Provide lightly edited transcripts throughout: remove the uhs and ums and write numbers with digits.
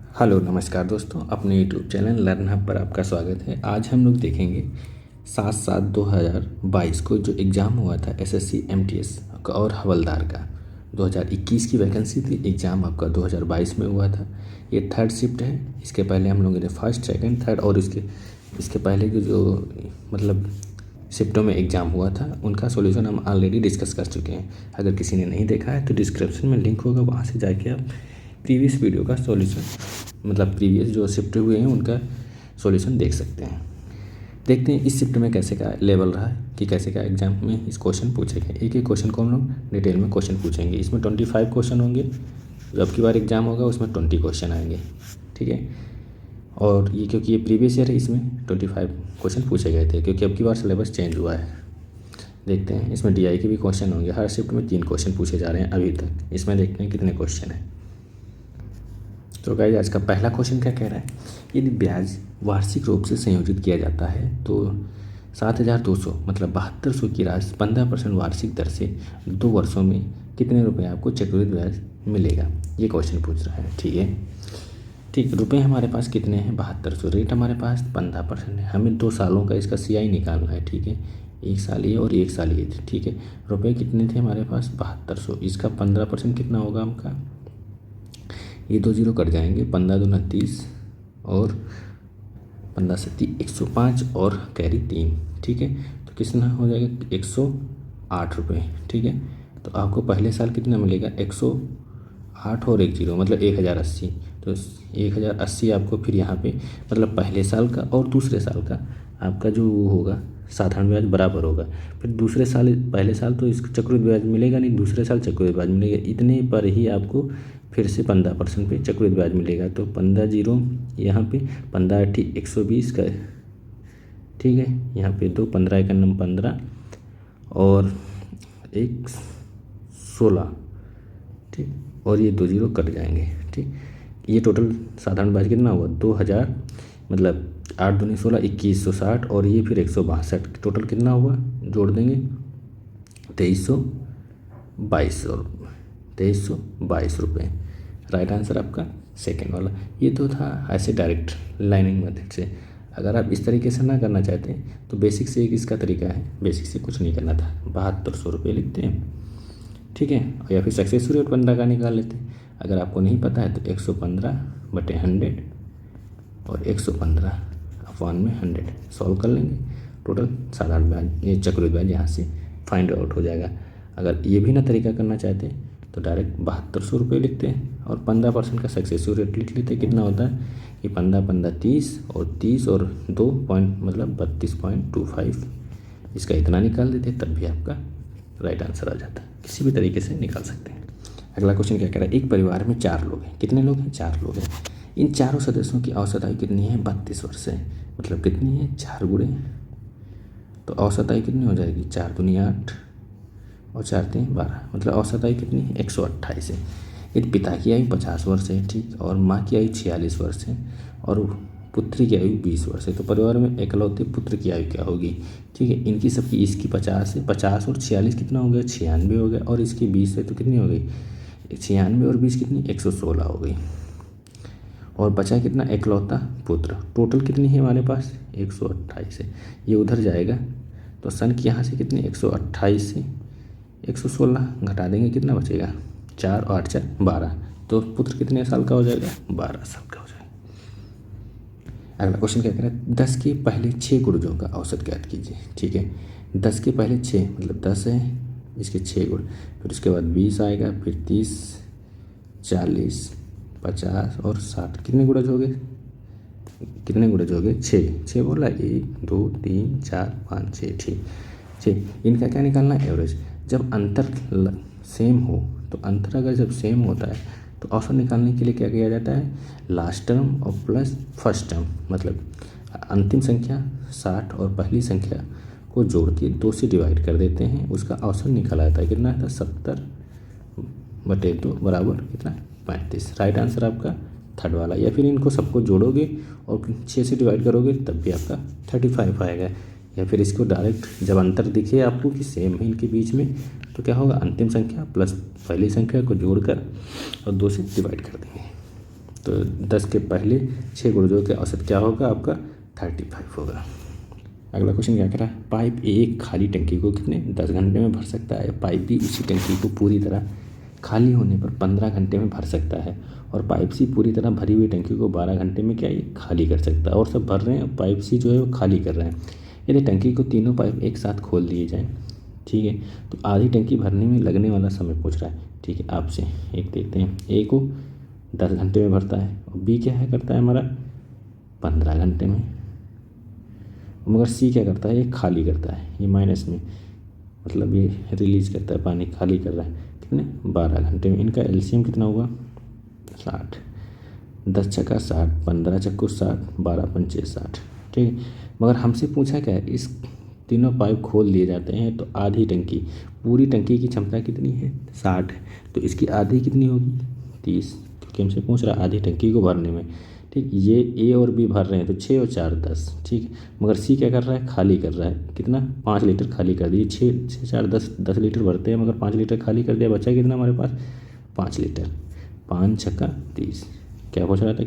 Hello नमस्कार दोस्तों, अपने यूट्यूब चैनल लर्न हब पर आपका स्वागत है। आज हम लोग देखेंगे 7/7/2022 को जो एग्ज़ाम हुआ था एसएससी एमटीएस का और हवलदार का। 2021 की वैकेंसी थी, एग्ज़ाम आपका 2022 में हुआ था। ये थर्ड शिफ्ट है। इसके पहले हम लोगों ने फर्स्ट सेकंड थर्ड और इसके पहले के जो मतलब शिफ्टों में एग्ज़ाम हुआ था उनका सॉल्यूशन हम ऑलरेडी डिस्कस कर चुके हैं। अगर किसी ने नहीं देखा है तो डिस्क्रिप्शन में लिंक होगा, वहाँ से जाके आप प्रीवियस वीडियो का सॉल्यूशन मतलब प्रीवियस जो शिफ्ट हुए हैं उनका सॉल्यूशन देख सकते हैं। देखते हैं इस शिफ्ट में कैसे का लेवल रहा है कि कैसे का एग्जाम में इस क्वेश्चन पूछे गए। एक एक क्वेश्चन को हम लोग डिटेल में क्वेश्चन पूछेंगे। इसमें 25 क्वेश्चन होंगे। जो अब की बार एग्जाम होगा उसमें 20 क्वेश्चन आएंगे, ठीक है। और ये क्योंकि ये प्रीवियस ईयर है, इसमें 25 क्वेश्चन पूछे गए थे क्योंकि अब की बार सिलेबस चेंज हुआ है। देखते हैं इसमें डीआई के भी क्वेश्चन होंगे। हर शिफ्ट में 3 क्वेश्चन पूछे जा रहे हैं अभी तक। इसमें देखते हैं कितने क्वेश्चन हैं। तो गाइस आज का पहला क्वेश्चन क्या कह रहा है, यदि ब्याज वार्षिक रूप से संयोजित किया जाता है तो 7,200 मतलब 7200 की राशि 15% वार्षिक दर से 2 वर्षों में कितने रुपए आपको चक्रवृद्धि ब्याज मिलेगा। ये क्वेश्चन पूछ रहा है, ठीक है। ठीक, रुपए हमारे पास कितने हैं 7200, रेट हमारे पास 15% है। हमें 2 सालों का इसका सीआई निकालना है, ठीक है। 1 साल ये और 1 साल ये, ठीक है। रुपए कितने थे हमारे पास 7200, इसका 15% कितना होगा हमका, ये 2 जीरो कट जाएंगे, 15 दूना 30 और 15 से 30 105 और कैरी 3, ठीक है। तो कितना हो जाएगा 108 रुपये, ठीक है। तो आपको पहले साल कितना मिलेगा 108 और 1 जीरो मतलब 1080। तो 1080 आपको फिर यहाँ पे मतलब पहले साल का और दूसरे साल का आपका जो वो होगा साधारण ब्याज बराबर होगा। फिर दूसरे साल पहले साल तो इसका चक्रवृद्धि ब्याज मिलेगा नहीं, दूसरे साल चक्रवृद्धि ब्याज मिलेगा। इतने पर ही आपको फिर से 15% पे चक्रवृद्धि ब्याज मिलेगा। तो 15 जीरो यहाँ पे 15 8 120 का, ठीक है। यहाँ पे 2 15 एक नंबर 15 और 1 16, ठीक। और ये 2 जीरो कट जाएंगे, ठीक। ये टोटल साधारण ब्याज कितना हुआ 2000 मतलब 8 दूनी 16 2160 और ये फिर 162, टोटल कितना हुआ जोड़ देंगे 2322 रुपये। राइट आंसर आपका सेकेंड वाला। ये तो था ऐसे डायरेक्ट लाइनिंग मेथड से। अगर आप इस तरीके से ना करना चाहते तो बेसिक से एक इसका तरीका है, बेसिक से कुछ नहीं करना था, 7200 रुपये लिखते हैं, ठीक है। या फिर सक्सेस रेट 15 का निकाल लेते हैं। अगर आपको नहीं पता है तो 115/100 और 115/100 सॉल्व कर लेंगे। टोटल साधारण ब्याज ये चक्रवृद्धि ब्याज यहाँ से फाइंड आउट हो जाएगा। अगर ये भी ना तरीका करना चाहते हैं तो डायरेक्ट 7200 रुपये लिखते हैं और 15% का सक्सेसिव रेट लिख लेते हैं। कितना होता है कि 15 30 और 30 और 2 पॉइंट मतलब 32.25, इसका इतना निकाल देते तब भी आपका राइट आंसर आ जाता है। किसी भी तरीके से निकाल सकते हैं। अगला क्वेश्चन क्या कह रहा है, एक परिवार में 4 लोग हैं। कितने लोग हैं 4 लोग हैं। इन चारों सदस्यों की औसत आयु कितनी है 32 वर्ष है। मतलब कितनी है 4 गुणे तो औसत आयु कितनी हो जाएगी 4 दूनी 8 और 4 3 12 मतलब औसत आयु कितनी है 128 है। यदि पिता की आयु 50 वर्ष है, ठीक, और माँ की आयु 46 वर्ष है और पुत्री की आयु 20 वर्ष है, तो परिवार में एकलौते पुत्र की आयु क्या होगी, ठीक है। इनकी सबकी, इसकी 50 है, 50 और 46 कितना हो गया 96 हो गया, और इसकी 20 है तो कितनी हो गई 96 और 20 कितनी 116 हो गई। और बचा कितना एकलौता पुत्र। टोटल कितनी है हमारे पास 128 है। ये उधर जाएगा तो सन की यहाँ से कितनी 128 से 116 घटा देंगे, कितना बचेगा 4 और 8 4 12। तो पुत्र कितने साल का हो जाएगा 12 साल का हो जाएगा। अगला क्वेश्चन क्या कह रहा है, 10 के पहले 6 गुणजों का औसत ज्ञात कीजिए, ठीक है। 10 के पहले 6 मतलब 10 है, इसके 6 गुण, फिर उसके बाद 20 आएगा, फिर 30 40 50 और 60। कितने गुणज हो गए, कितने गुणज हो गए 6 बोला 1 2 3 4 5 6, ठीक 6। इनका क्या निकालना है एवरेज। जब अंतर सेम हो तो अंतर अगर जब सेम होता है तो औसत निकालने के लिए क्या किया जाता है, लास्ट टर्म और प्लस फर्स्ट टर्म मतलब अंतिम संख्या 60 और पहली संख्या को जोड़ के 2 से डिवाइड कर देते हैं, उसका औसत निकल आता है। कितना आता है 70/2 बराबर कितना 35। राइट आंसर आपका थर्ड वाला। या फिर इनको सबको जोड़ोगे और 6 से डिवाइड करोगे तब भी आपका 35 आएगा। या फिर इसको डायरेक्ट जब अंतर दिखे आपको कि सेम है इनके बीच में तो क्या होगा, अंतिम संख्या प्लस पहली संख्या को जोड़कर और 2 से डिवाइड कर देंगे। तो 10 के पहले 6 गुणजोड़ के औसत क्या होगा आपका 35 होगा। अगला क्वेश्चन क्या कह रहा है, पाइप ए एक खाली टंकी को कितने 10 घंटे में भर सकता है। पाइप बी उसी टंकी को पूरी तरह खाली होने पर 15 घंटे में भर सकता है और पाइप सी पूरी तरह भरी हुई टंकी को 12 घंटे में क्या ये खाली कर सकता है। और सब भर रहे हैं, पाइप सी जो है वो खाली कर रहे हैं। यदि टंकी को तीनों पाइप एक साथ खोल दिए जाएँ, ठीक है, तो आधी टंकी भरने में लगने वाला समय पूछ रहा है। ठीक है, आपसे एक देखते हैं, ए को 10 घंटे में भरता है और बी क्या है करता है हमारा 15 घंटे में, मगर सी क्या करता है ये खाली करता है, ये माइनस में मतलब ये रिलीज करता है, पानी खाली कर रहा है कितने 12 घंटे में। इनका एलसीएम कितना हुआ 60, 10 छक्का 60, 15 चक्कू 60, 12 पंचे 60। ठीक है, मगर हमसे पूछा क्या है, इस तीनों पाइप खोल दिए जाते हैं तो आधी टंकी, पूरी टंकी की क्षमता कितनी है 60 है, तो इसकी आधी कितनी होगी 30, क्योंकि हमसे पूछ रहा है आधी टंकी को भरने में। ठीक, ये ए और बी भर रहे हैं तो 6 और 4 10। ठीक, मगर सी क्या कर रहा है खाली कर रहा है कितना 5 लीटर खाली कर दिए, 6 4 10 लीटर भरते हैं, मगर 5 लीटर खाली कर दिया, बचा कितना हमारे पास 5 लीटर, 5 छक्का 30। क्या पूछ रहा था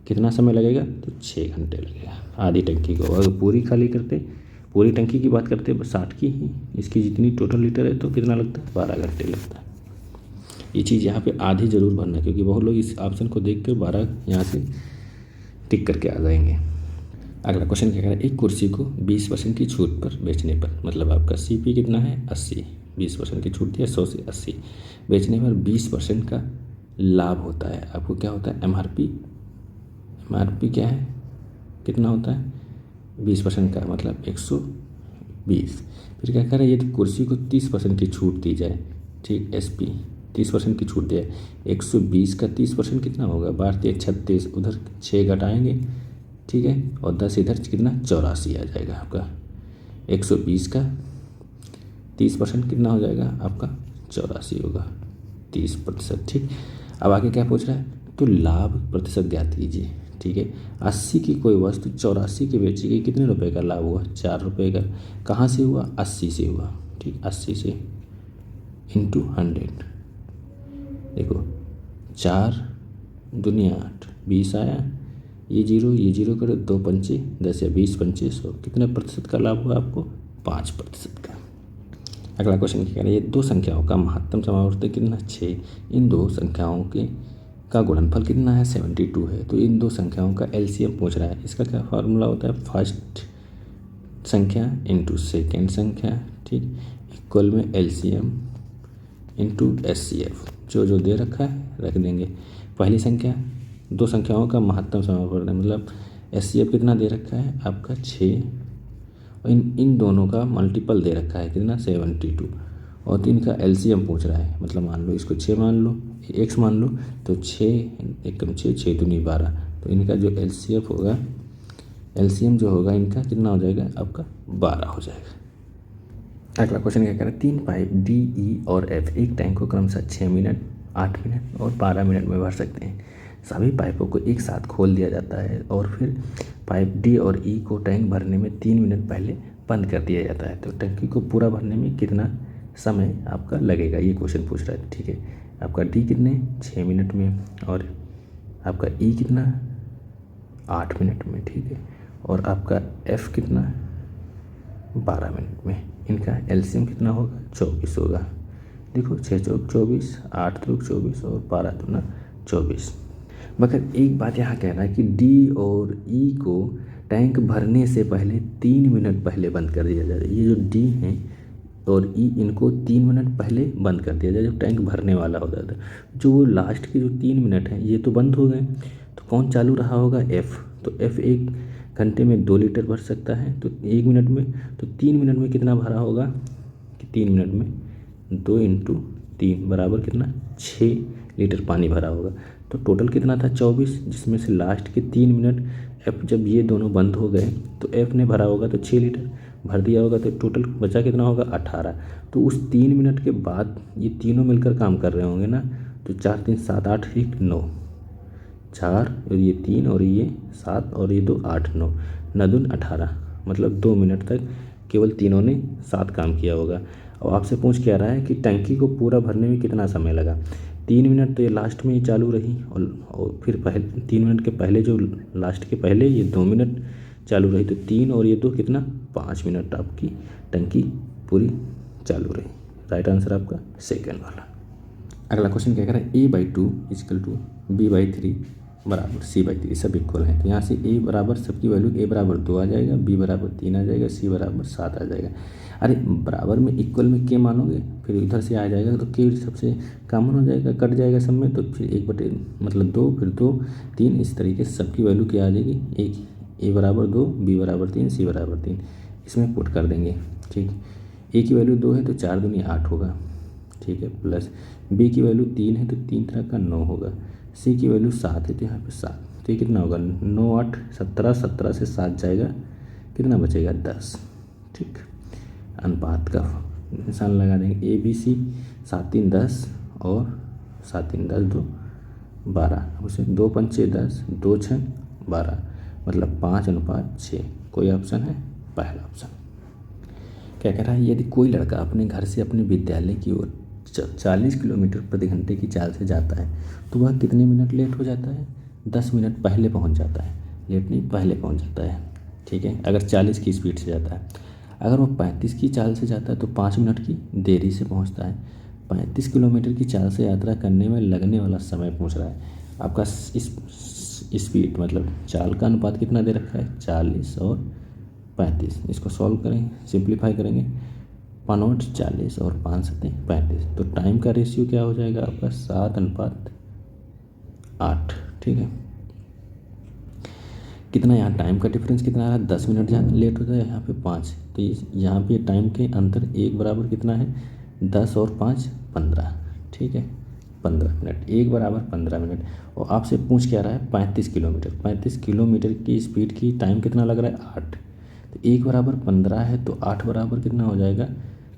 कितना समय लगेगा, तो 6 घंटे लगेगा आधी टंकी को। अगर पूरी खाली करते, पूरी टंकी की बात करते 60 की ही, इसकी जितनी टोटल लीटर है तो कितना लगता है 12 घंटे लगता है। ये चीज़ यहाँ पे आधी ज़रूर भरना, क्योंकि बहुत लोग इस ऑप्शन को देख कर 12 यहाँ से टिक करके आ जाएंगे। अगला क्वेश्चन क्या कह रहा है, एक कुर्सी को 20% की छूट पर बेचने पर, मतलब आपका सीपी कितना है 80, 20% की छूट दी है 100 से 80, बेचने पर 20% का लाभ होता है। आपको क्या होता है एमआरपी क्या है कितना होता है 20% का, मतलब 120। फिर क्या कह रहा है, यदि कुर्सी को 30% की छूट दी जाए, ठीक, एसपी 30% की छूट दिया, 120 का 30% कितना होगा 12 36, उधर 6 घटाएंगे, ठीक है, और 10 इधर कितना 84 आ जाएगा आपका। 120 का 30% कितना हो जाएगा आपका 84 होगा, 30%। ठीक, अब आगे क्या पूछ रहा है, तो लाभ प्रतिशत ज्ञात कीजिए। ठीक है, 80 की कोई वस्तु 84 की बेची गई, कितने रुपए का लाभ हुआ 4 रुपये का। कहाँ से हुआ 80 से हुआ। ठीक, 80 से इंटू 100, देखो 4 दुनिया 8, 20 आया, ये जीरो करो, 2 पंचे 10 या 20 पंचे 100, कितने प्रतिशत का लाभ हुआ आपको 5% का। अगला क्वेश्चन क्या कह रहा है, ये दो संख्याओं का महत्तम समावर्त कितना 6, इन दो संख्याओं के का गुणनफल कितना है 72 है। तो इन दो संख्याओं का एलसीएम पूछ रहा है, इसका क्या फार्मूला होता है, फर्स्ट संख्या इंटू सेकेंड संख्या, ठीक, इक्वल में एलसीएम इंटू एचसीएफ, जो दे रखा है रख देंगे। पहली संख्या, दो संख्याओं का महत्तम समावर्त, मतलब एचसीएफ कितना दे रखा है आपका 6, और इन दोनों का मल्टीपल दे रखा है कितना 72, और 3 का एलसीएम पूछ रहा है, मतलब मान लो इसको 6 मान लो, एक्स मान लो, तो 6 एकम 6 दूनी 12, तो इनका जो एलसीएफ होगा, एलसीएम जो होगा इनका कितना हो जाएगा आपका 12 हो जाएगा। अगला क्वेश्चन क्या कह रहा है, 3 पाइप डी ई और एफ एक टैंक को क्रमशः 6 मिनट 8 मिनट और 12 मिनट में भर सकते हैं। सभी पाइपों को एक साथ खोल दिया जाता है और फिर पाइप डी और ई को टैंक भरने में 3 मिनट पहले बंद कर दिया जाता है। तो टंकी को पूरा भरने में कितना समय आपका लगेगा, ये क्वेश्चन पूछ रहा है। ठीक है, आपका डी कितने 6 मिनट में और आपका ई कितना 8 मिनट में, ठीक है, और आपका एफ कितना 12 मिनट में। इनका एलसीएम कितना होगा 24 होगा। देखो 6 चौक 24, 8 दूक 24 और 12 दूना 24। मगर एक बात यहाँ कह रहा है कि डी और ई को टैंक भरने से पहले 3 मिनट पहले बंद कर दिया जाए। ये जो डी हैं और ई, इनको 3 मिनट पहले बंद कर दिया जाए जब टैंक भरने वाला होता था। जो वो लास्ट के जो 3 मिनट हैं ये तो बंद हो गए, तो कौन चालू रहा होगा एफ़। तो एफ़ 1 घंटे में 2 लीटर भर सकता है, तो 1 मिनट में, तो 3 मिनट में कितना भरा होगा कि 3 मिनट में 2 इंटू 3 बराबर कितना 6 लीटर पानी भरा होगा। तो टोटल कितना था 24, जिसमें से लास्ट के 3 मिनट एफ़ जब ये दोनों बंद हो गए तो एफ़ ने भरा होगा तो 6 लीटर भर दिया होगा, तो टोटल बचा कितना होगा 18। तो उस 3 मिनट के बाद ये तीनों मिलकर काम कर रहे होंगे ना, तो 4 3 7 8 1 9, 4 और ये 3 और ये 7 और ये 2 8 9 9 दून 18, मतलब 2 मिनट तक केवल तीनों ने साथ काम किया होगा। और आपसे पूछ क्या रहा है कि टंकी को पूरा भरने में कितना समय लगा। 3 मिनट तो ये लास्ट में ही चालू रही और फिर पहले 3 मिनट के पहले जो लास्ट के पहले ये 2 मिनट चालू रही, तो 3 और ये 2 कितना 5 मिनट आपकी टंकी पूरी चालू रही। राइट आंसर आपका सेकेंड वाला। अगला क्वेश्चन क्या कह रहा है, A/2 इक्वल टू B/3 बराबर C/3 सब इक्वल हैं। तो यहाँ से A बराबर सबकी वैल्यू A बराबर 2 आ जाएगा, B बराबर 3 आ जाएगा, C बराबर 7 आ जाएगा। अरे बराबर में इक्वल में K मानोगे फिर इधर से आ जाएगा तो K सबसे कॉमन हो जाएगा, कट जाएगा सब में, तो फिर 1/, मतलब 2, फिर 2 3, इस तरीके से सबकी वैल्यू क्या आ जाएगी, एक A बराबर 2, B बराबर 3, C बराबर 3 इसमें पुट कर देंगे। ठीक, A की वैल्यू 2 है तो 4 दूनी 8 होगा, ठीक है, प्लस B की वैल्यू 3 है तो 3 तरह का 9 होगा, C की वैल्यू 7 है तो यहाँ पे 7, तो ये कितना होगा 9 8 17, 17 से 7 जाएगा, कितना बचेगा 10। ठीक, अनुपात का निशान लगा देंगे, ABC 7 3 10 और 7 3 10 2 12, उसे 2 5 6 10, 2 6 12, मतलब 5:6। कोई ऑप्शन है, पहला ऑप्शन। क्या कह रहा है, यदि कोई लड़का अपने घर से अपने विद्यालय की ओर 40 किलोमीटर प्रति घंटे की चाल से जाता है तो वह कितने मिनट लेट हो जाता है, 10 मिनट पहले पहुंच जाता है, लेट नहीं पहले पहुंच जाता है। ठीक है, अगर 40 की स्पीड से जाता है, अगर वो 35 की चाल से जाता है तो 5 मिनट की देरी से पहुंचता है। 35 किलोमीटर की चाल से यात्रा करने में लगने वाला समय पूछ रहा है। आपका इस स्पीड मतलब चाल का अनुपात कितना दे रखा है, 40 और 35। इसको सॉल्व करेंगे, सिंप्लीफाई करेंगे, 5 40 और 5 7 35, तो टाइम का रेशियो क्या हो जाएगा आपका 7:8। ठीक है, कितना यहाँ टाइम का डिफरेंस कितना आ रहा है, 10 मिनट जहाँ लेट होता है, यहाँ पे 5, तो यहाँ पे टाइम के अंतर एक बराबर कितना है 10 और 5 15। ठीक है, 15 मिनट, एक बराबर 15 मिनट। और आपसे पूछ क्या रहा है 35 किलोमीटर, 35 किलोमीटर की स्पीड की टाइम कितना लग रहा है 8, तो एक बराबर 15 है तो 8 बराबर कितना हो जाएगा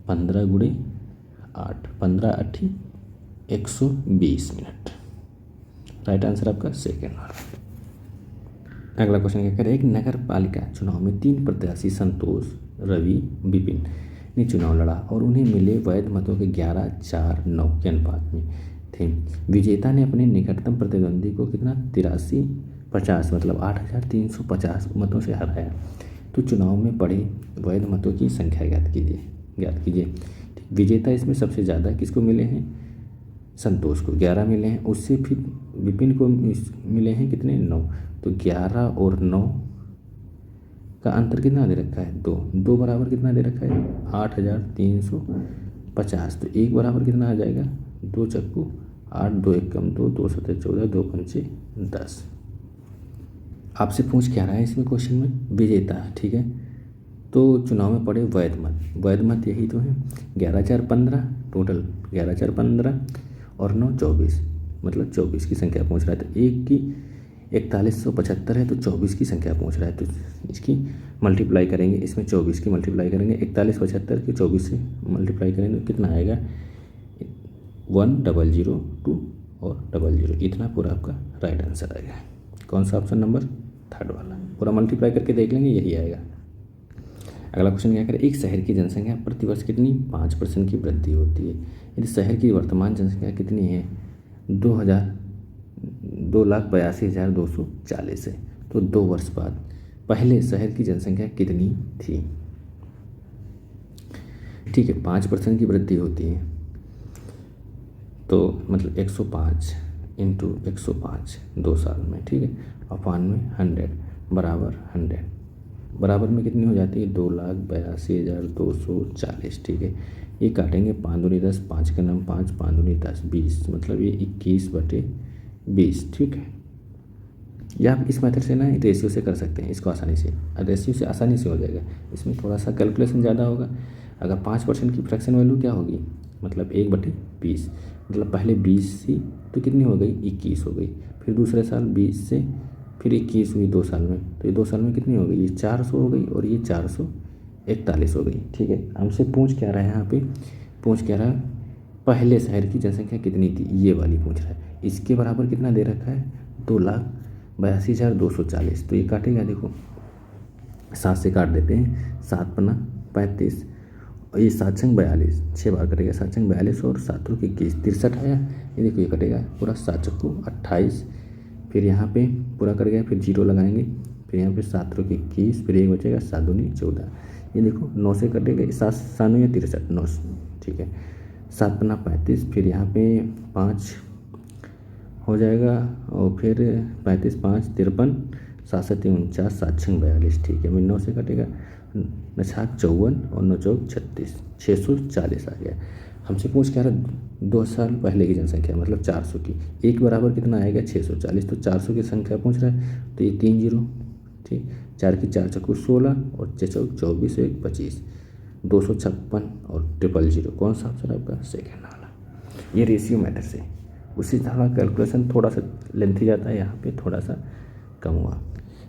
15 × 8, 15 8 120 मिनट। राइट आंसर आपका सेकेंड वाला। अगला क्वेश्चन क्या करें, एक नगर पालिका चुनाव में 3 प्रत्याशी संतोष, रवि, विपिन ने चुनाव लड़ा और उन्हें मिले वैध मतों के 11 4 9 के अनुपात में थे। विजेता ने अपने निकटतम प्रतिद्वंदी को कितना 83 50 मतलब 8350 मतों से हराया। तो चुनाव में पड़े वैध मतों की संख्या ज्ञात कीजिए। विजेता इसमें सबसे ज़्यादा किसको मिले हैं, संतोष को 11 मिले हैं, उससे फिर विपिन को मिले हैं कितने 9, तो 11 और 9 का अंतर कितना दे रखा है 2, 2 बराबर कितना दे रखा है 8350, तो एक बराबर कितना आ जाएगा 2 चक्कू 8, 2 1 कम 2, 2 7 14, 2 5 10। आपसे पूछ क्या रहा है इसमें क्वेश्चन में विजेता, ठीक है, तो चुनाव में पड़े वैध मत यही तो है, 11 4 15 टोटल 11 4 15 और 9 24, मतलब 24 की संख्या पहुंच रहा है। तो एक की 4175 है तो 24 की संख्या पहुंच रहा है, तो इसकी मल्टीप्लाई करेंगे, इसमें 24 की मल्टीप्लाई करेंगे, 4175 की 24 से मल्टीप्लाई करेंगे तो कितना आएगा 1002 और 00, इतना पूरा आपका राइट आंसर आएगा। कौन सा ऑप्शन नंबर 3 वाला, पूरा मल्टीप्लाई करके देख लेंगे यही आएगा। अगला क्वेश्चन क्या करें, एक शहर की जनसंख्या प्रतिवर्ष कितनी 5% की वृद्धि होती है। यदि शहर की वर्तमान जनसंख्या कितनी है 2,82,240 है, तो 2 वर्ष बाद पहले शहर की जनसंख्या कितनी थी। ठीक है, 5% की वृद्धि होती है तो मतलब 105 इंटू 105 2 साल में, ठीक है, अपान में 100 बराबर 100 बराबर में कितनी हो जाती है 2,82,240। ठीक है, ये काटेंगे 5 दूनी 10, 5 का नाम 5, 5 दूनी 10 20, मतलब ये 21/20। ठीक है, या आप इस मेथड से ना रेशियो से कर सकते हैं इसको आसानी से, रेशियो से आसानी से हो जाएगा। इसमें थोड़ा सा कैलकुलेशन ज़्यादा होगा। अगर 5% की फ्रैक्शन वैल्यू क्या होगी, मतलब 1/20, मतलब पहले 20 थी तो कितनी हो गई 21 हो गई, फिर दूसरे साल 20 से फिर 21 हुई 2 साल में, तो ये 2 साल में कितनी हो गई, ये 400 हो गई और ये 441 हो गई। ठीक है, हमसे पूछ क्या रहा है यहाँ पे, पूछ क्या रहा है पहले शहर की जनसंख्या कितनी थी, ये वाली पूछ रहा है। इसके बराबर कितना दे रखा है 2,82,240, तो ये काटेगा, देखो 7 से काट देते हैं, 7 पन्ना 35 और ये 7 छंग 42, 6 बार कटेगा, 7 छंग 42 और 7 21 63 आया, ये देखो ये कटेगा पूरा 7 चक्कू 28, फिर यहाँ पे पूरा कट गया, फिर 0 लगाएंगे, फिर यहाँ पे 7 त्रिक 21, फिर 1 बचेगा 7 दूनी 14। ये देखो 9 से कटेगा 7 7 या 63 9, ठीक है। 7 पन्ना 35, फिर यहाँ पे 5 हो जाएगा और फिर 35 5 53, 7 7 49, 7 6 42, ठीक है। फिर 9 से कटेगा 9 7 54 और 9 चौक 36, 640 आ गया। हमसे पूछ क्या रहा 2 साल पहले की जनसंख्या मतलब 400 की, एक बराबर कितना आएगा 640, तो 400 की संख्या पूछ रहा है तो ये 3 0, ठीक। 4 की 4 चक्कू 16 और 6 चौक 24 1 25, 256 और 000, कौन सा ऑप्शन है आपका सेकेंड वाला। ये रेशियो मैटर से उसी तरह कैलकुलेशन थोड़ा सा लेंथी जाता है, यहाँ पे थोड़ा सा कम हुआ।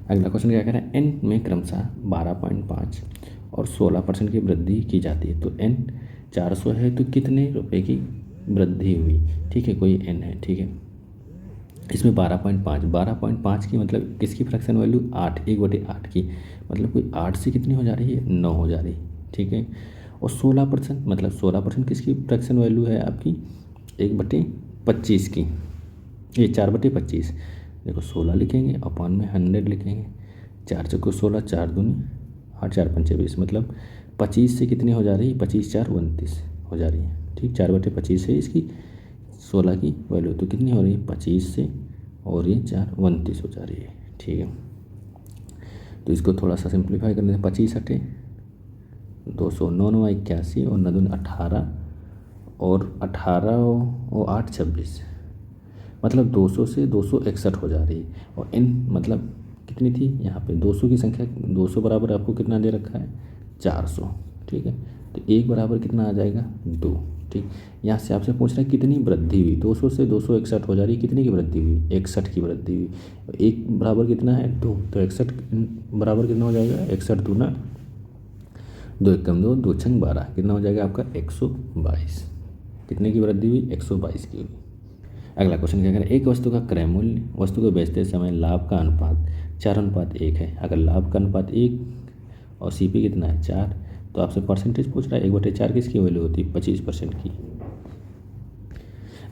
अगला क्वेश्चन क्या कह रहा है, एन में क्रमशः 12.5 और 16% की वृद्धि की जाती है, तो एन 400 है तो कितने रुपए की वृद्धि हुई, ठीक है। कोई एन है, ठीक है। इसमें 12.5 की मतलब किसकी फ्रैक्शन वैल्यू 8 1/8 की, मतलब कोई 8 से कितनी हो जा रही है 9 हो जा रही है, ठीक है। और 16% मतलब 16% किसकी फ्रैक्शन वैल्यू है आपकी 1/25 की, ये 4/25, देखो 16 लिखेंगे अपॉन में 100 लिखेंगे, 4 चौको 16 4 दूनी 8 4 पंचे 20, मतलब 25 से कितनी हो जा रही है 25 4 29 हो जा रही है, ठीक। 4/25 है इसकी 16 की वैल्यू, तो कितनी हो रही है 25 से और ये 4 29 हो जा रही है, ठीक है। तो इसको थोड़ा सा सिंप्लीफाई करने से 25 हटे 200 9 9 81 और 9 दूनी 18 और 18 और 8 26, मतलब 200 से 261 हो जा रही है। और एन मतलब कितनी थी यहाँ पे 200 की संख्या, 200 बराबर आपको कितना दे रखा है 400, ठीक है। तो 1 बराबर कितना आ जाएगा 2, ठीक। यहाँ से आपसे पूछ रहा है कितनी वृद्धि हुई, 200 से 261 हो जा रही है, कितनी की वृद्धि हुई 61 की वृद्धि हुई। 1 बराबर कितना है 2, तो 61 बराबर कितना हो जाएगा 61 दूना 2 1 2 2 6 12, कितना हो जाएगा आपका 122, कितने की वृद्धि हुई 122 की हुई। अगला क्वेश्चन क्या करें, एक वस्तु का क्रय मूल्य वस्तु को बेचते समय लाभ का अनुपात 4:1 है, अगर लाभ का अनुपात 1 और सीपी कितना है 4, तो आपसे परसेंटेज पूछ रहा है 1/4 किसकी वैल्यू होती है 25% की।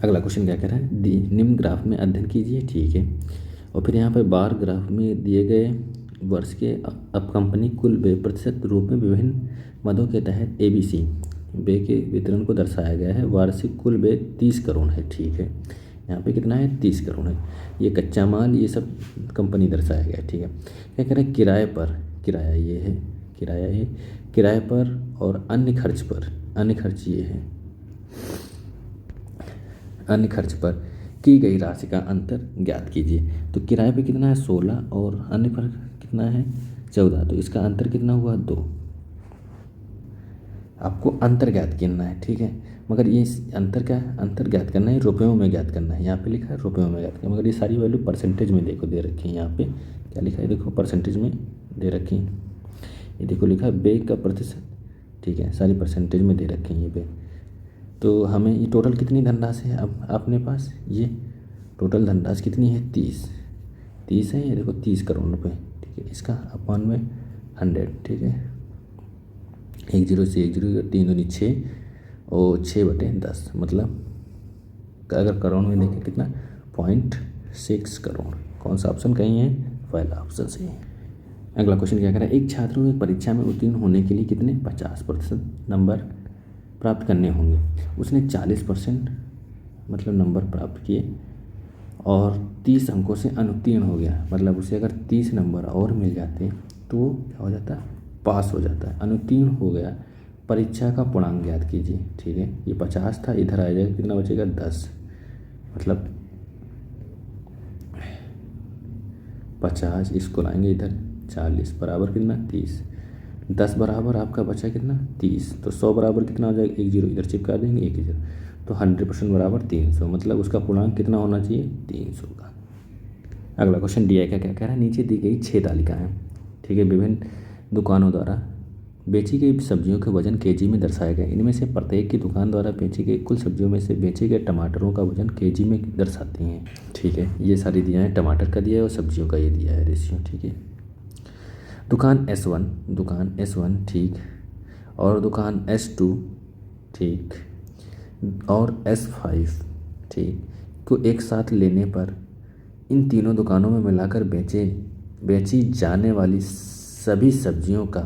अगला क्वेश्चन क्या कह रहा है, निम्न ग्राफ में अध्ययन कीजिए, ठीक है। और फिर यहाँ पर बार ग्राफ में दिए गए वर्ष के अब कंपनी कुल व्यय प्रतिशत रूप में विभिन्न मदों के तहत ABC व्यय के वितरण को दर्शाया गया है। वार्षिक कुल व्यय 30 करोड़ है, ठीक है। यहाँ पे कितना है 30 करोड़ है। ये कच्चा माल ये सब कंपनी दर्शाया गया है, ठीक है। क्या कह रहे हैं किराए पर, किराया ये है, किराया ये किराए पर और अन्य खर्च पर, अन्य खर्च ये है, अन्य खर्च पर की गई राशि का अंतर ज्ञात कीजिए। तो किराए पे कितना है 16 और अन्य पर कितना है 14, तो इसका अंतर कितना हुआ 2। आपको अंतर ज्ञात करना है, ठीक है। मगर ये अंतर क्या है, अंतर ज्ञात करना है रुपयों में ज्ञात करना है, यहाँ पे लिखा है रुपयों में ज्ञात करना, मगर ये सारी वैल्यू परसेंटेज में देखो दे रखी है। यहाँ पे क्या लिखा है देखो परसेंटेज में दे रखी है, ये देखो लिखा है व्यय का प्रतिशत, ठीक है, सारी परसेंटेज में दे रखी है ये व्यय। तो हमें ये टोटल कितनी धनराशि है अब अपने पास, ये टोटल धनराशि कितनी है 30 है, ये देखो 30 करोड़ रुपये, ठीक है। इसका अपॉन में 100, ठीक है। 1 0 से 1 0 3 दूनी 6 और 6/10, मतलब अगर करोड़ में देखें कितना 0.6 करोड़। कौन सा ऑप्शन कहीं है, पहला ऑप्शन सही है। अगला क्वेश्चन क्या कर रहा है, एक छात्र को परीक्षा में उत्तीर्ण होने के लिए कितने 50% नंबर प्राप्त करने होंगे। उसने 40% मतलब नंबर प्राप्त किए और 30 अंकों से अनुत्तीर्ण हो गया, मतलब उसे अगर 30 नंबर और मिल जाते तो वो क्या हो जाता है पास हो जाता है। अनुत्तीर्ण हो गया, परीक्षा का पूर्णांक ज्ञात कीजिए, ठीक है। ये 50 था, इधर आ जाएगा कितना बचेगा 10, मतलब 50 इसको लाएंगे इधर 40 बराबर कितना 30, 10 बराबर आपका बचा कितना 30, तो 100 बराबर कितना हो जाएगा 1 0 इधर चिपका देंगे 1 0, तो 100% बराबर 300, मतलब उसका पूर्णांक कितना होना चाहिए 300 का। अगला क्वेश्चन DI का क्या कह रहा है, नीचे दी गई 6 तालिकाएं, ठीक है, विभिन्न दुकानों द्वारा बेची गई सब्जियों के वजन केजी में दर्शाया गया। इनमें से प्रत्येक की दुकान द्वारा बेची गई कुल सब्जियों में से बेचे गए टमाटरों का वजन केजी में दर्शाती हैं, ठीक है। ये सारी दिया है, टमाटर का दिया है और सब्जियों का ये दिया है रेशियो, ठीक है। दुकान S1, ठीक, और दुकान S2, ठीक, और S5, ठीक, को एक साथ लेने पर इन तीनों दुकानों में मिलाकर बेची जाने वाली सभी सब्जियों का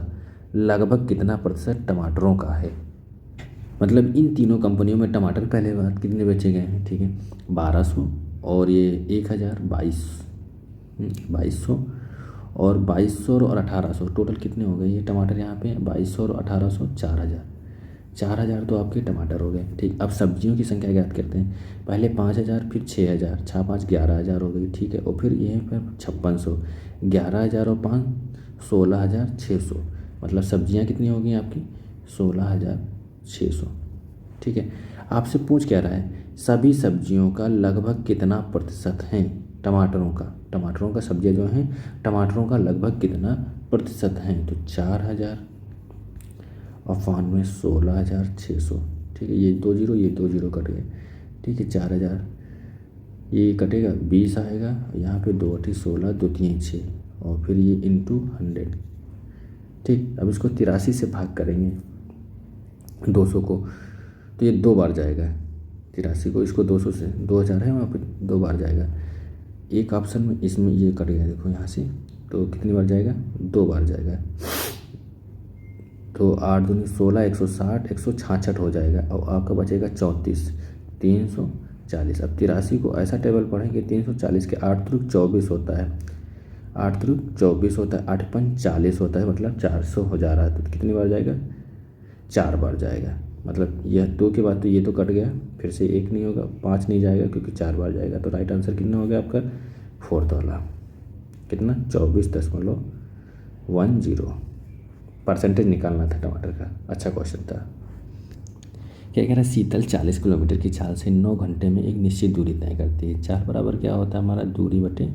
लगभग कितना प्रतिशत टमाटरों का है। मतलब इन तीनों कंपनियों में टमाटर पहले बार कितने बेचे गए हैं, ठीक है, 1200 और ये 1000, 2200 और 2200 और 1800, टोटल कितने हो गए ये टमाटर यहाँ पे, 2200 और 1800, 4000 तो आपके टमाटर हो गए। ठीक, अब सब्जियों की संख्या ज्ञात करते हैं। पहले 5000, फिर 6000, 6 5 11000 हो गई, ठीक है। और फिर यहीं पर 5600, 11000 और 5 16600, मतलब सब्जियां कितनी हो गई आपकी 16600, ठीक है। आपसे पूछ क्या रहा है, सभी सब्जियों का लगभग कितना प्रतिशत है टमाटरों का सब्जियां जो हैं टमाटरों का लगभग कितना प्रतिशत हैं, तो 4000 और 92 16600, ठीक है। ये 2 जीरो कट गए, ठीक है। 4000 ये कटेगा 20 आएगा, यहाँ पे 2 8 16, 2 3 6 और फिर ये इंटू 100, ठीक। अब इसको 83 से भाग करेंगे 200 को, तो ये 2 बार जाएगा 83 को, इसको 200 से 2000 है वहाँ पे 2 बार जाएगा। एक ऑप्शन में इसमें ये कट गया देखो यहाँ से, तो कितनी बार जाएगा 2 बार जाएगा, तो 8 दूनी 16, 160, 166 हो जाएगा। और आपका बचेगा 34, 340। अब 83 को ऐसा टेबल पढ़ेंगे 340 के 8 त्रिक 24 होता है, 8 त्रिक 24 होता है, 8 पंच 40 होता है, मतलब 400 हो जा रहा है। तो कितनी बार जाएगा 4 बार जाएगा, मतलब यह 2 के बाद तो ये तो कट गया, फिर से 1 नहीं होगा, 5 नहीं जाएगा क्योंकि 4 बार जाएगा। तो राइट आंसर कितना हो गया आपका 4th वाला, कितना 24.10 परसेंटेज निकालना था टमाटर का। अच्छा क्वेश्चन था। क्या कह रहा है, शीतल 40 किलोमीटर की चाल से 9 घंटे में एक निश्चित दूरी तय करती है। चाल बराबर क्या होता है हमारा दूरी बटे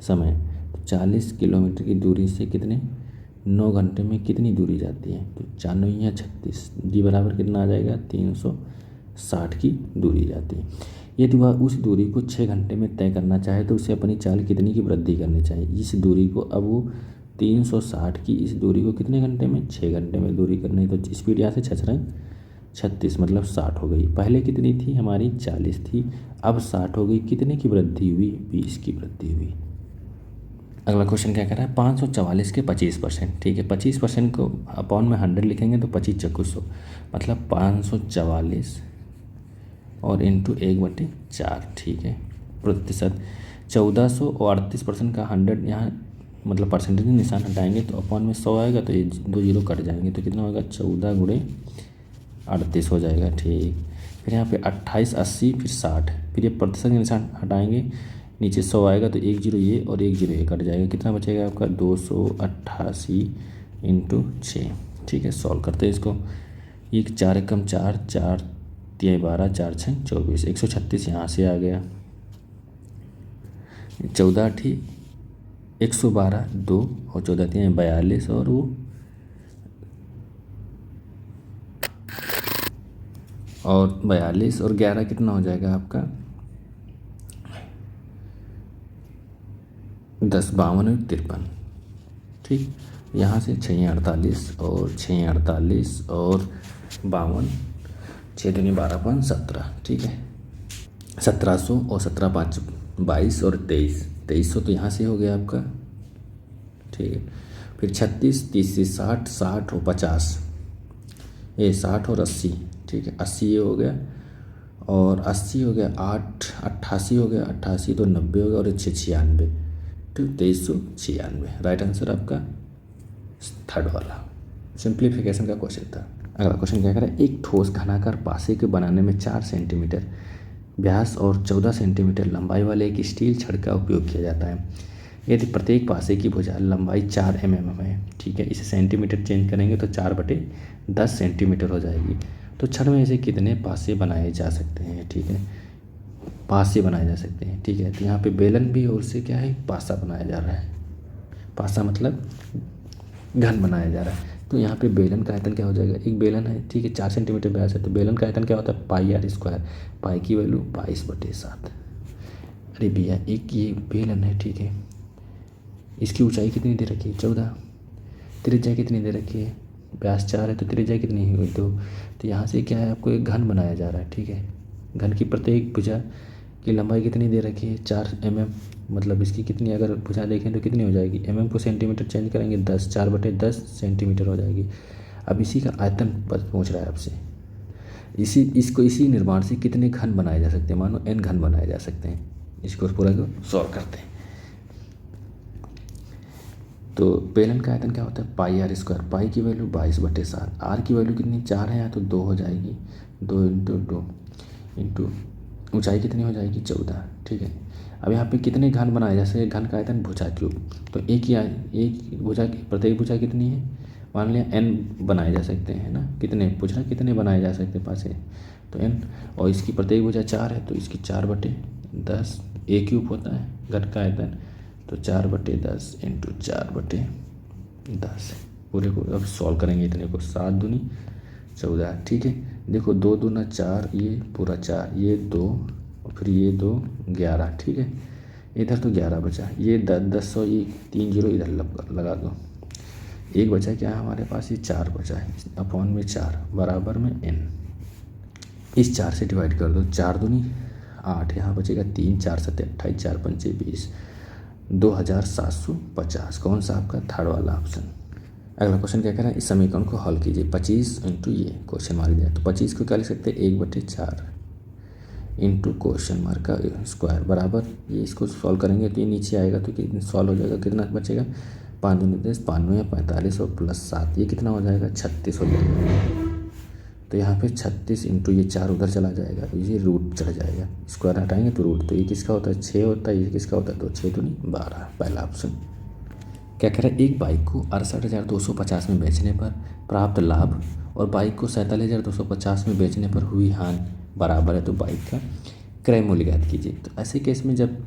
समय, तो 40 किलोमीटर की दूरी से कितने 9 घंटे में कितनी दूरी जाती है, तो 4 या 36, डी बराबर कितना आ जाएगा 360 की दूरी जाती है। यदि वह उस दूरी को 6 घंटे में तय करना चाहे तो उसे अपनी चाल कितनी की वृद्धि करनी चाहिए। इस दूरी को अब वो 360 की इस दूरी को कितने घंटे में 6 घंटे में दूरी करनी है, तो स्पीड यहाँ से 36 मतलब 60 हो गई। पहले कितनी थी हमारी 40 थी, अब 60 हो गई, कितने की वृद्धि हुई 20 की वृद्धि हुई। अगला क्वेश्चन क्या कर रहा है, 544 के 25%, ठीक है। 25% को अपॉन में 100 लिखेंगे तो 25 चक्कू 100, मतलब 544 और इंटू 1/4, ठीक है, प्रतिशत 1400 और 38% का 100 यहाँ मतलब परसेंटेज निशान हटाएंगे तो अपॉन में 100 आएगा, तो ये 2 जीरो कट जाएंगे, तो कितना होगा 14 गुणे 38 हो जाएगा, ठीक। फिर यहाँ पे 28 80 फिर 60, फिर ये प्रतिशत के निशान हटाएंगे, नीचे 100 आएगा तो 1 जीरो ये और 1 जीरो ये कट जाएगा, कितना बचेगा आपका 288 इंटू 6, ठीक है। सॉल्व करते हैं इसको, ये 4 एकम 4, 4 3 12, 4 6 24, 136 यहाँ से आ गया, 14 8 112 2 और 14 3 42 और वो 42 और 11 कितना हो जाएगा आपका 10 52 और 53, ठीक। यहाँ से 6 48 और 6 48 और 52, 6 दूनी 12 5 17, ठीक है। 1700 और 17 5 22 और 2300 तो यहाँ से हो गया आपका, ठीक है। फिर 36 30 से 60, 60 और 50, ये 60 और 80, ठीक है, 80 ये हो गया और 80 हो गया, 8 88 हो गया, 88 तो 90 हो गया और 6 96, तो 2396। राइट आंसर आपका 3rd वाला सिंप्लीफिकेशन का क्वेश्चन था। अगला क्वेश्चन क्या करें, एक ठोस घनाकार पासे के बनाने में 4 सेंटीमीटर व्यास और 14 सेंटीमीटर लंबाई वाले एक स्टील छड़ का उपयोग किया जाता है। यदि प्रत्येक पासे की भुजा लंबाई 4 mm है, ठीक है, इसे सेंटीमीटर चेंज करेंगे तो 4/10 सेंटीमीटर हो जाएगी। तो छड़ में ऐसे कितने पासे बनाए जा सकते हैं, ठीक है, पासे बनाए जा सकते हैं, ठीक है। तो यहाँ पे बेलन भी और से क्या है पासा बनाया जा रहा है, पासा मतलब घन बनाया जा रहा है। तो यहाँ पे बेलन का आयतन क्या हो जाएगा, एक बेलन है, ठीक है, 4 सेंटीमीटर व्यास है, तो बेलन का आयतन क्या होता है पाई r स्क्वायर, पाई की वैल्यू 22/7। अरे भैया एक ये बेलन है, ठीक है, इसकी ऊंचाई कितनी दे रखी है 14, त्रिज्या कितनी दे रखी है व्यास 4 है, तो त्रिज्या कितनी हुई 2। तो यहाँ से क्या है आपको एक घन बनाया जा रहा है, ठीक है, घन की प्रत्येक भुजा की लंबाई कितनी दे रखी है 4 mm, मतलब इसकी कितनी अगर भुजा देखें तो कितनी हो जाएगी, mm को सेंटीमीटर चेंज करेंगे 10, 4/10 सेंटीमीटर हो जाएगी। अब इसी का आयतन पूछ रहा है आपसे। इसी निर्माण से कितने घन बनाए जा सकते हैं, मानो n घन बनाए जा सकते हैं। इसको पूरा को सॉल्व करते हैं। तो बेलन का आयतन क्या होता है πr², पाई की वैल्यू 22/7, आर की वैल्यू कितनी 4 है, या तो 2 हो जाएगी, 2 × 2 इंटू ऊंचाई कितनी हो जाएगी 14। ठीक है, अब यहाँ पे कितने घन बनाए जा सकते, घन का आयतन भुजा क्यूब, तो एक भुजा की प्रत्येक भुजा कितनी है, मान लिया n बनाए जा सकते हैं ना, कितने पूछ रहा कितने बनाए जा सकते हैं 5 है तो n, और इसकी प्रत्येक भुजा 4 है तो इसकी 4/10 a³ होता है घन का आयतन, तो 4/10 इंटू 4/10 पूरे को अब सॉल्व करेंगे इतने को, 7 दूनी 14। ठीक है, देखो 2 दूना 4, ये पूरा 4, ये 2 और फिर ये 2 11। ठीक है, इधर तो 11 बचा, ये 10 और ये 3 0 इधर लगा दो, एक बचा क्या है हमारे पास, ये 4 बचा है, अपॉन में 4 बराबर में n, इस 4 से डिवाइड कर दो, 4 दूनी 8, यहाँ बचेगा 3, 4 × 7 28, 4 × 5 20, 2750। कौन सा आपका थर्ड वाला ऑप्शन। अगला क्वेश्चन क्या कह रहा है, इस समीकरण को हल कीजिए, 25 इंटू ये क्वेश्चन मार्क दिया, तो 25 को क्या लिख सकते हैं 1/4 इंटू क्वेश्चन मार्क का स्क्वायर बराबर, ये इसको सॉल्व करेंगे तो ये नीचे आएगा तो कितना सॉल्व हो जाएगा, कितना बचेगा 5 दूनी 10, 92 45 और प्लस 7, ये कितना हो जाएगा 36 हो जाएगा। तो यहाँ पे 36 इंटू ये 4 उधर चला जाएगा, तो ये रूट चढ़ जाएगा, स्क्वायर हटाएंगे तो रूट, तो ये किसका होता है 6 होता है, ये किसका होता है, तो 6 दूनी 12, पहला ऑप्शन। क्या कह रहा है, एक बाइक को 68,250 में बेचने पर प्राप्त लाभ और बाइक को 47,250 में बेचने पर हुई हानि बराबर है, तो बाइक का क्रय मूल्य ज्ञात कीजिए। तो ऐसे केस में जब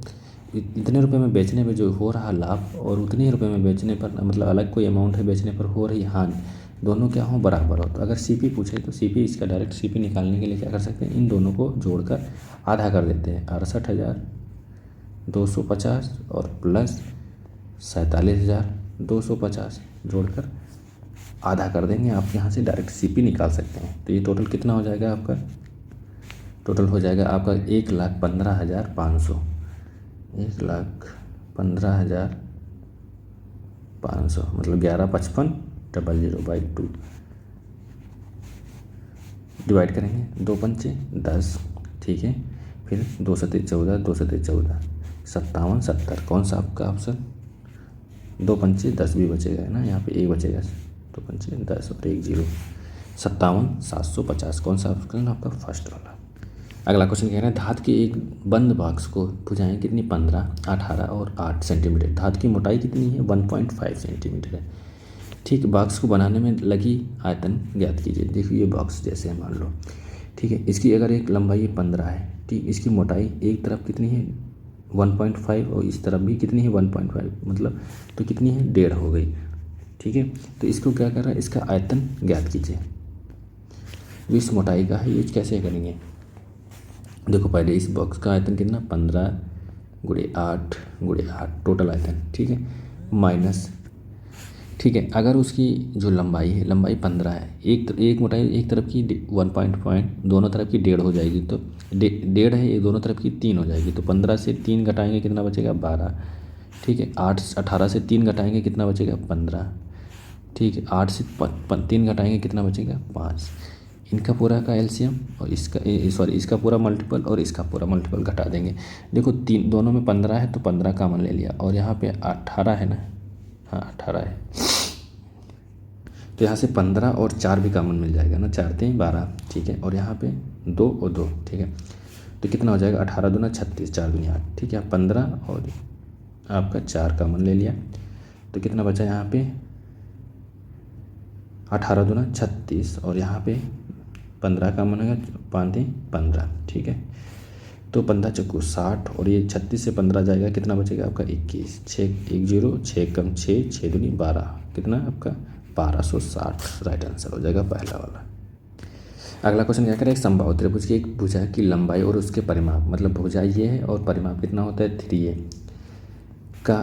इतने रुपए में बेचने में जो हो रहा लाभ और उतने ही रुपए में बेचने पर, मतलब अलग कोई अमाउंट है बेचने पर हो रही हानि, दोनों क्या हो बराबर हो, तो अगर CP पूछे तो CP इसका डायरेक्ट CP निकालने के लिए क्या कर सकते हैं, इन दोनों को जोड़कर आधा कर देते हैं, 68,250 और प्लस 47,250 जोड़कर आधा कर देंगे, आप यहाँ से डायरेक्ट CP निकाल सकते हैं। तो ये टोटल कितना हो जाएगा आपका, टोटल हो जाएगा आपका 1,15,500, 1,15,500 मतलब 11,55,000/2 डिवाइड करेंगे, 2 × 5 = 10। ठीक है, फिर 2 × 7 = 14, 2 × 7 = 14, 57 70, कौन सा आपका ऑप्शन, 2 × 5 = 10 भी बचेगा है ना, यहाँ पे 1 बचेगा, 2 × 5 = 10 और 1 0, 57,750, कौन सा ऑप्शन आपका फर्स्ट वाला। अगला क्वेश्चन कह रहा है, धातु के एक बंद बॉक्स को भुजाएं कितनी 15, 18 और 8 सेंटीमीटर, धातु की मोटाई कितनी है 1.5 सेंटीमीटर है। ठीक, बॉक्स को बनाने में लगी आयतन ज्ञात कीजिए। देखिए ये बॉक्स जैसे है मान लो, ठीक है, इसकी अगर एक लंबाई 15 है, ठीक, इसकी मोटाई एक तरफ कितनी है 1.5 और इस तरफ भी कितनी है 1.5, मतलब तो कितनी है 1.5 हो गई। ठीक है, तो इसको क्या कर रहा है, इसका आयतन ज्ञात कीजिए, जो इस मोटाई का है। ये कैसे करेंगे, देखो पहले इस बॉक्स का आयतन कितना 15 × 8 × 8 टोटल आयतन, ठीक है, माइनस, ठीक है, अगर उसकी जो लंबाई है, लंबाई 15 है, एक मोटाई एक तरफ की 1.5, दोनों तरफ की 1.5 हो जाएगी, तो 1.5 है, ये दोनों तरफ की 3 हो जाएगी, तो 15 से 3 घटाएंगे कितना बचेगा 12। ठीक है, 18 से 3 घटाएंगे कितना बचेगा 15। ठीक है, 8 से 3 घटाएंगे कितना बचेगा 5। इनका पूरा का एलसीएम और इसका पूरा मल्टीपल और इसका पूरा मल्टीपल घटा देंगे। देखो तीन दोनों में 15 है तो 15 कॉमन ले लिया, और यहाँ पे 18 है ना, हाँ 18 है, तो यहाँ से 15 और 4 भी कॉमन मिल जाएगा ना, 4 3 12। ठीक है, और यहाँ पे 2 और 2, ठीक है, तो कितना हो जाएगा 18 दूना 36, 4 दूनी 8। ठीक है, 15 और आपका 4 कॉमन ले लिया, तो कितना बचा यहाँ पे 18 दूना 36 और यहाँ पे 15 कॉमन होगा, 5 3 15। ठीक है, तो 15 चक्कू 60 और ये 36 से 15 जाएगा, कितना बचेगा आपका 21, 6 1 0, 6 कम 6, 6 दूनी 12, कितना आपका 1260 राइट आंसर हो जाएगा पहला वाला। अगला क्वेश्चन क्या करें, एक समबाहु त्रिभुज की एक भुजा की लंबाई और उसके परिमाप, मतलब भुजा ये है और परिमाप कितना होता है 3a का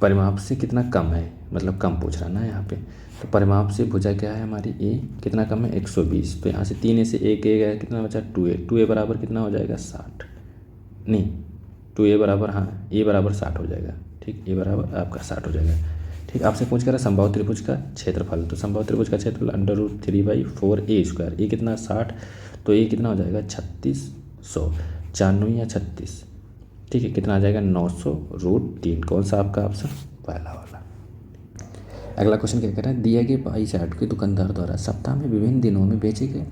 परिमाप से कितना कम है, मतलब कम पूछ रहा ना यहाँ पे। तो परिमाप से भुजा क्या है हमारी ए, कितना कम है 120। तो यहाँ से 3 से एक ए गया, कितना बचा 2a। 2a बराबर कितना हो जाएगा 60, नहीं 2a बराबर, हाँ ए बराबर 60 हो जाएगा। ठीक, ए बराबर आपका 60 हो जाएगा। ठीक, आपसे पूछ कर संभव त्रिभुज का क्षेत्रफल। तो संभव त्रिभुज का क्षेत्रफल √3/4a²। ए कितना 60, तो ए कितना हो जाएगा 3600, 94 या 36। ठीक है, कितना आ जाएगा 900√3। कौन सा आपका ऑप्शन, पहला वाला। अगला क्वेश्चन क्या कह रहा है, दिया गए पाई चार्ट के दुकानदार द्वारा सप्ताह में विभिन्न दिनों में बेचे गए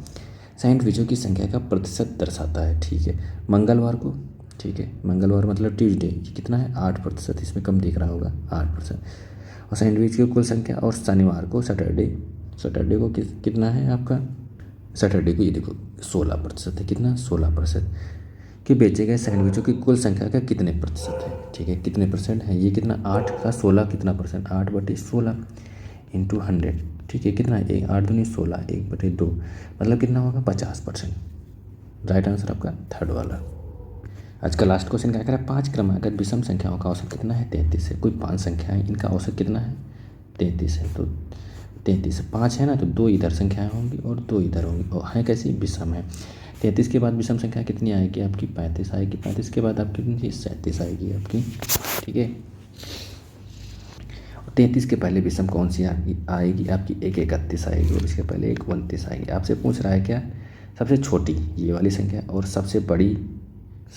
सैंडविचों की संख्या का प्रतिशत दर्शाता है। ठीक है, मंगलवार को, ठीक है मंगलवार मतलब ट्यूसडे, ये कितना है 8%, इसमें कम दिख रहा होगा 8%। और सैंडविच की कुल संख्या, और शनिवार को सैटरडे को कितना है आपका, सैटरडे को ये देखो 16% है, कितना 16%। कि बेचे गए सैंडविचों की कुल संख्या का कितने प्रतिशत है। ठीक है, कितने परसेंट है ये, कितना 8 का 16 कितना परसेंट, 8/16 इंटू 100। ठीक है, कितना है 8 दूनी 16, 1/2, मतलब कितना होगा 50%। राइट आंसर आपका थर्ड वाला। आज का लास्ट क्वेश्चन क्या कह रहा है, 5 क्रमागत विषम संख्याओं का औसत कितना है 33 है। कोई 5 संख्याएं, इनका औसत कितना है 33 है। तो 33 5 है ना, तो 2 इधर संख्याएं होंगी और 2 इधर होंगी, और हैं कैसी, विषम है। 33 के बाद विषम संख्या कितनी आएगी आपकी 35 आएगी। 35 के बाद आपकी कितनी 37 आएगी आपकी। ठीक है, 33 के पहले विषम कौन सी आएगी आपकी, एक 31 आएगी, और इसके पहले एक 29 आएगी। आपसे पूछ रहा है क्या, सबसे छोटी ये वाली संख्या और सबसे बड़ी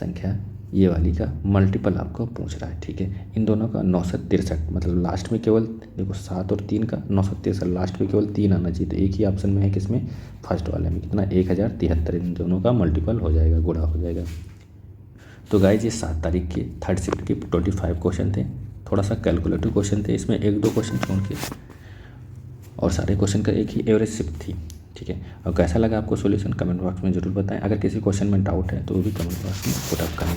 संख्या ये वाली का मल्टीपल आपको पूछ रहा है। ठीक है, इन दोनों का 963, मतलब लास्ट में केवल देखो 7 और 3 का 963, लास्ट में केवल 3 आना चाहिए। तो एक ही ऑप्शन में है, किसमें, फर्स्ट वाले में, कितना 1073, इन दोनों का मल्टीपल हो जाएगा, गुणा हो जाएगा। तो गाइज ये 7 तारीख के थर्ड शिफ्ट के 25 क्वेश्चन थे, थोड़ा सा कैलकुलेटिव क्वेश्चन थे, इसमें 1-2 क्वेश्चन छोड़ के और सारे क्वेश्चन का एक ही एवरेज शिफ्ट थी। ठीक है, और कैसा लगा आपको सॉल्यूशन कमेंट बॉक्स में ज़रूर बताएं। अगर किसी क्वेश्चन में डाउट है तो वो भी कमेंट बॉक्स में पुट अप करें।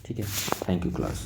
ठीक है, थैंक यू क्लास।